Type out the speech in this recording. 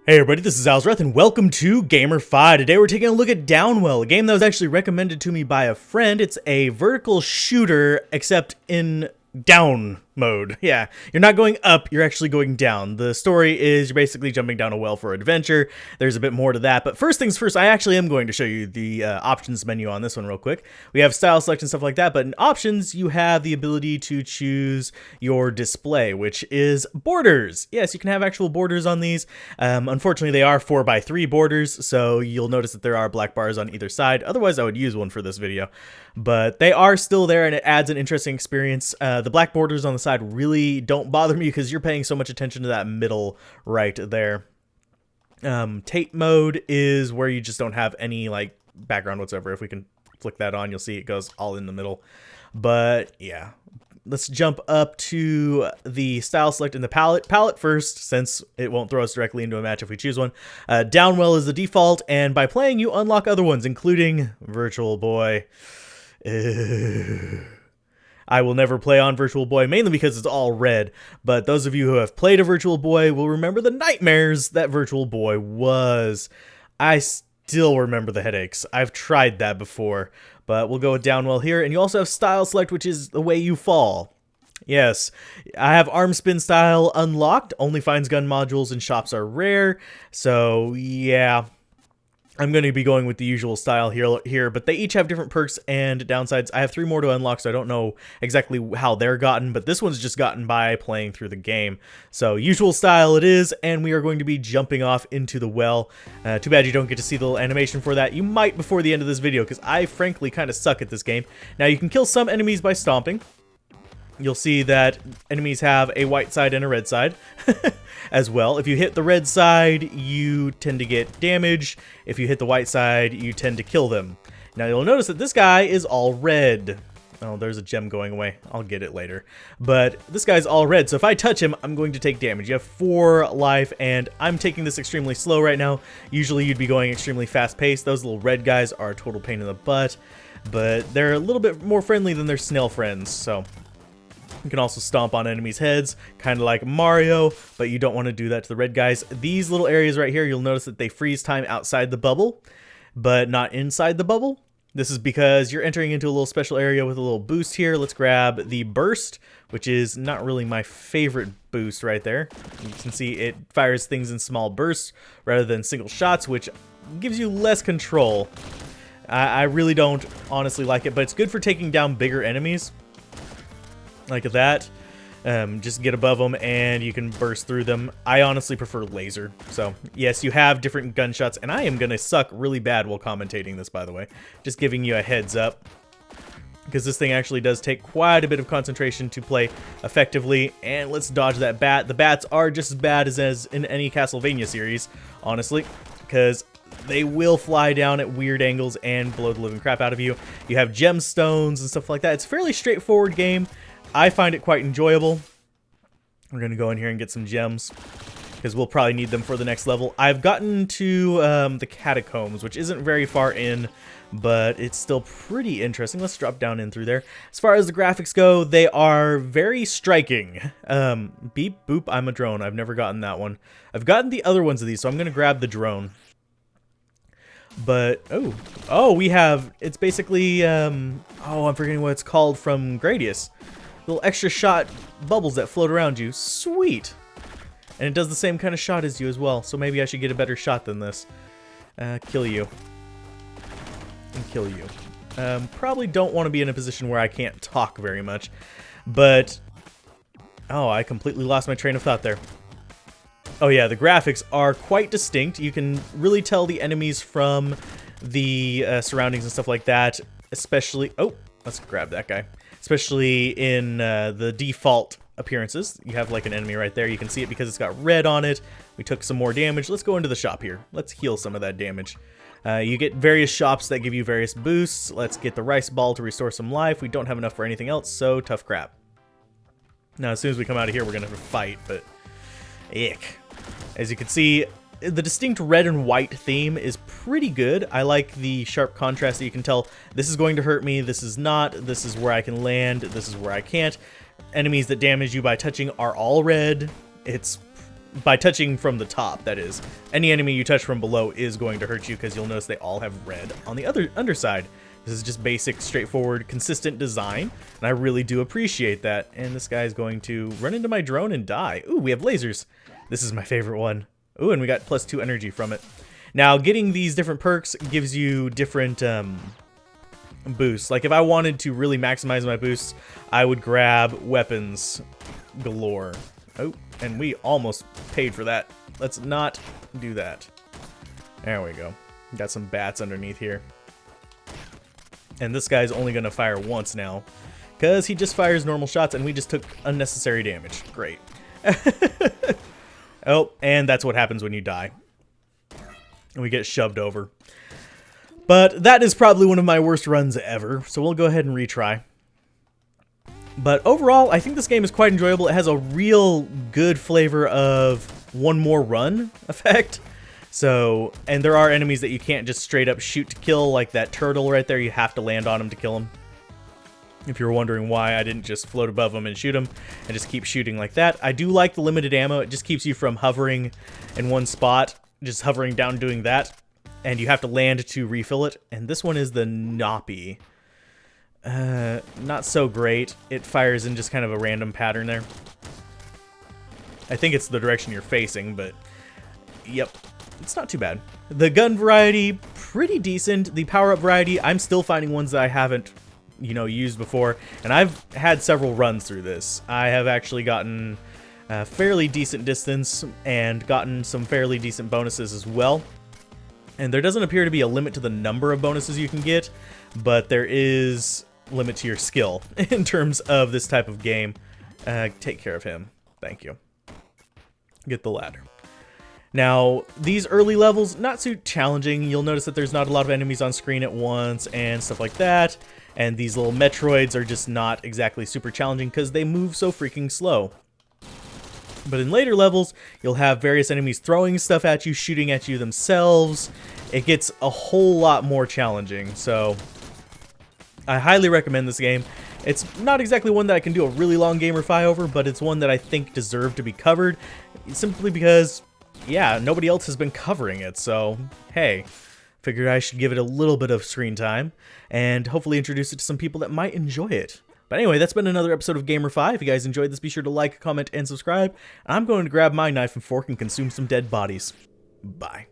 Hey everybody, this is Alzorath and welcome to GamerFi. Today we're taking a look at Downwell, a game that was actually recommended to me by a friend. It's a vertical shooter, except in down mode. Yeah, you're not going up, you're actually going down. The story is you're basically jumping down a well for adventure. There's a bit more to that, but first things first, I actually am going to show you the options menu on this one real quick. We have style select and stuff like that, but in options, you have the ability to choose your display, which is borders. Yes, you can have actual borders on these. Unfortunately, they are 4x3 borders, so you'll notice that there are black bars on either side. Otherwise, I would use one for this video, but they are still there and it adds an interesting experience. The black borders on the side really don't bother me because you're paying so much attention to that middle right there. Tape mode is where you just don't have any like background whatsoever. If we can flick that on, you'll see it goes all in the middle. But yeah, let's jump up to the style select in the palette first, since it won't throw us directly into a match if we choose one. Downwell is the default, and by playing you unlock other ones, including Virtual Boy. I will never play on Virtual Boy, mainly because it's all red, but those of you who have played a Virtual Boy will remember the nightmares that Virtual Boy was. I still remember the headaches. I've tried that before, but we'll go with Downwell here, and you also have Style Select, which is the way you fall. Yes, I have arm spin style unlocked, only finds gun modules and shops are rare, so yeah. I'm going to be going with the usual style here, but they each have different perks and downsides. I have 3 more to unlock, so I don't know exactly how they're gotten, but this one's just gotten by playing through the game. So usual style it is, and we are going to be jumping off into the well. Too bad you don't get to see the little animation for that. You might before the end of this video, because I frankly kind of suck at this game. Now you can kill some enemies by stomping. You'll see that enemies have a white side and a red side as well. If you hit the red side, you tend to get damage. If you hit the white side, you tend to kill them. Now you'll notice that this guy is all red. Oh, there's a gem going away. I'll get it later. But this guy's all red, so if I touch him, I'm going to take damage. You have 4 life, and I'm taking this extremely slow right now. Usually you'd be going extremely fast-paced. Those little red guys are a total pain in the butt, but they're a little bit more friendly than their snail friends, so... You can also stomp on enemies' heads, kind of like Mario, but you don't want to do that to the red guys. These little areas right here, you'll notice that they freeze time outside the bubble, but not inside the bubble. This is because you're entering into a little special area with a little boost here. Let's grab the burst, which is not really my favorite boost right there. You can see it fires things in small bursts rather than single shots, which gives you less control. I really don't honestly like it, but it's good for taking down bigger enemies. Like that, just get above them and you can burst through them. I honestly prefer laser. So yes, you have different gunshots, and I am gonna suck really bad while commentating this, by the way. Just giving you a heads up, because this thing actually does take quite a bit of concentration to play effectively. And let's dodge that bat. The bats are just as bad as in any Castlevania series, honestly, because they will fly down at weird angles and blow the living crap out of you. You have gemstones and stuff like that. It's a fairly straightforward game. I find it quite enjoyable. We're going to go in here and get some gems, because we'll probably need them for the next level. I've gotten to the catacombs, which isn't very far in, but it's still pretty interesting. Let's drop down in through there. As far as the graphics go, they are very striking. Beep, boop, I'm a drone. I've never gotten that one. I've gotten the other ones of these, so I'm going to grab the drone. But, oh, we have, it's basically, I'm forgetting what it's called from Gradius. Little extra shot bubbles that float around you. Sweet. And it does the same kind of shot as you as well, so maybe I should get a better shot than this. Kill you. And kill you. Probably don't want to be in a position where I can't talk very much. But, oh, I completely lost my train of thought there. Oh yeah, the graphics are quite distinct. You can really tell the enemies from the surroundings and stuff like that, especially... Oh, let's grab that guy. Especially in the default appearances. You have like an enemy right there. You can see it because it's got red on it. We took some more damage. Let's go into the shop here. Let's heal some of that damage. You get various shops that give you various boosts. Let's get the rice ball to restore some life. We don't have enough for anything else, so tough crap. Now, as soon as we come out of here, we're going to have to fight, but... Ick. As you can see, the distinct red and white theme is pretty good. I like the sharp contrast that you can tell. This is going to hurt me, this is not, this is where I can land, this is where I can't. Enemies that damage you by touching are all red. It's by touching from the top, that is. Any enemy you touch from below is going to hurt you because you'll notice they all have red on the underside. This is just basic, straightforward, consistent design, and I really do appreciate that. And this guy is going to run into my drone and die. Ooh, we have lasers. This is my favorite one. Ooh, and we got +2 energy from it. Now, getting these different perks gives you different boosts. Like, if I wanted to really maximize my boosts, I would grab weapons galore. Oh, and we almost paid for that. Let's not do that. There we go. Got some bats underneath here. And this guy's only going to fire once now, because he just fires normal shots, and we just took unnecessary damage. Great. Oh, and that's what happens when you die. And we get shoved over. But that is probably one of my worst runs ever, so we'll go ahead and retry. But overall, I think this game is quite enjoyable. It has a real good flavor of one more run effect. So, and there are enemies that you can't just straight up shoot to kill, like that turtle right there. You have to land on him to kill him. If you're wondering why I didn't just float above him and shoot him and just keep shooting like that. I do like the limited ammo. It just keeps you from hovering in one spot, just hovering down doing that. And you have to land to refill it. And this one is the Noppy. Not so great. It fires in just kind of a random pattern there. I think it's the direction you're facing, but yep. It's not too bad. The gun variety, pretty decent. The power-up variety, I'm still finding ones that I haven't, you know, used before. And I've had several runs through this. I have actually gotten a fairly decent distance and gotten some fairly decent bonuses as well. And there doesn't appear to be a limit to the number of bonuses you can get, but there is a limit to your skill in terms of this type of game. Take care of him. Thank you. Get the ladder. Now, these early levels, not too challenging. You'll notice that there's not a lot of enemies on screen at once and stuff like that. And these little Metroids are just not exactly super challenging because they move so freaking slow. But in later levels, you'll have various enemies throwing stuff at you, shooting at you themselves. It gets a whole lot more challenging, so I highly recommend this game. It's not exactly one that I can do a really long GamerFi over, but it's one that I think deserved to be covered, simply because, yeah, nobody else has been covering it, so hey, figured I should give it a little bit of screen time, and hopefully introduce it to some people that might enjoy it. But anyway, that's been another episode of GamerFi. If you guys enjoyed this, be sure to like, comment, and subscribe. I'm going to grab my knife and fork and consume some dead bodies. Bye.